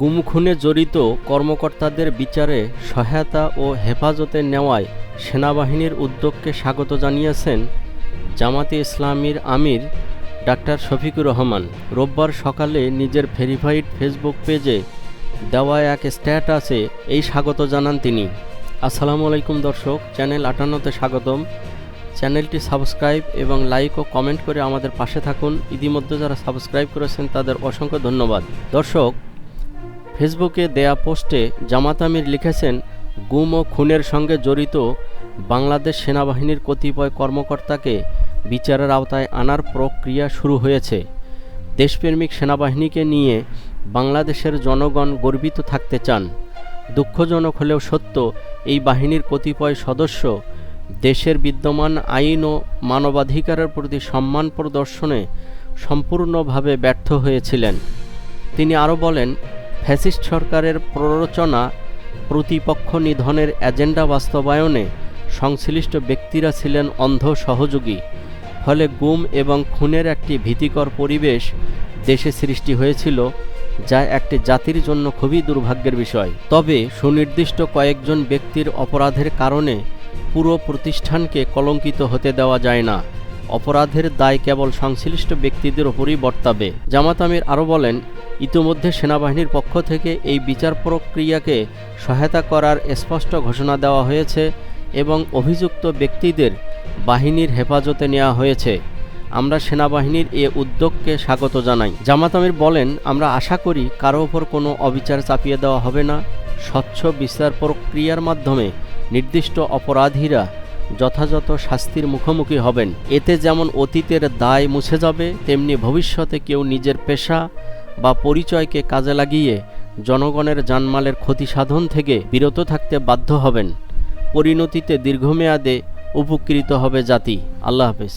গুম খুনে জড়িত কর্মকর্তাদের বিচারে সহায়তা ও হেফাজতে নেওয়ায় সেনাবাহিনীর উদ্যোগকে স্বাগত জানিয়েছেন জামাতে ইসলামীর আমির ডাক্তার শফিকুর রহমান। রোববার সকালে নিজের ভেরিফাইড ফেসবুক পেজে দেওয়া এক স্ট্যাটাসে এই স্বাগত জানান তিনি। আসসালামু আলাইকুম দর্শক, চ্যানেল 58তে স্বাগতম। চ্যানেলটি সাবস্ক্রাইব এবং লাইক ও কমেন্ট করে আমাদের পাশে থাকুন। ইতিমধ্যে যারা সাবস্ক্রাইব করেছেন তাদের অসংখ্য ধন্যবাদ। দর্শক, ফেসবুকে দেয়া পোস্টে জামাত আমির লিখেছেন, গুম ও খুনের সঙ্গে জড়িত বাংলাদেশ সেনাবাহিনীর কতিপয় কর্মকর্তাকে বিচারের আওতায় আনার প্রক্রিয়া শুরু হয়েছে। দেশপ্রেমিক সেনাবাহিনীকে নিয়ে বাংলাদেশের জনগণ গর্বিত থাকতে চান। দুঃখজনক হলেও সত্য, এই বাহিনীর কতিপয় সদস্য দেশের বিদ্যমান আইন ও মানবাধিকারের প্রতি সম্মান প্রদর্শনে সম্পূর্ণভাবে ব্যর্থ হয়েছিলেন। তিনি আরও বলেন, ফ্যাসিস্ট সরকারের প্ররোচনা, প্রতিপক্ষ নিধনের এজেন্ডা বাস্তবায়নে সংশ্লিষ্ট ব্যক্তিরা ছিলেন অন্ধ সহযোগী। ফলে গুম এবং খুনের একটি ভীতিকর পরিবেশ দেশে সৃষ্টি হয়েছিল, যা একটি জাতির জন্য খুবই দুর্ভাগ্যের বিষয়। তবে সুনির্দিষ্ট কয়েকজন ব্যক্তির অপরাধের কারণে পুরো প্রতিষ্ঠানকে কলঙ্কিত হতে দেওয়া যায় না। অপরাধের দায় কেবল সংশ্লিষ্ট ব্যক্তিদের ওপরই বর্তাবে। জামাত আমির আরও বলেন, ইতিমধ্যে সেনাবাহিনীর পক্ষ থেকে এই বিচার প্রক্রিয়াকে সহায়তা করার স্পষ্ট ঘোষণা দেওয়া হয়েছে এবং অভিযুক্ত ব্যক্তিদের বাহিনীর হেফাজতে নেওয়া হয়েছে। আমরা সেনাবাহিনীর এ উদ্যোগকে স্বাগত জানাই। জামাত আমির বলেন, আমরা আশা করি কারো ওপর কোনো অবিচার চাপিয়ে দেওয়া হবে না। স্বচ্ছ বিচার প্রক্রিয়ার মাধ্যমে নির্দিষ্ট অপরাধীরা যথাযথ শাস্তির মুখোমুখি হবেন। এতে যেমন অতীতের দায় মুছে যাবে, তেমনি ভবিষ্যতে কেউ নিজের পেশা বা পরিচয়কে কাজে লাগিয়ে জনগণের জানমালের ক্ষতি সাধন থেকে বিরত থাকতে বাধ্য হবেন। পরিণতিতে দীর্ঘমেয়াদে উপকৃত হবে জাতি। আল্লাহ হাফেজ।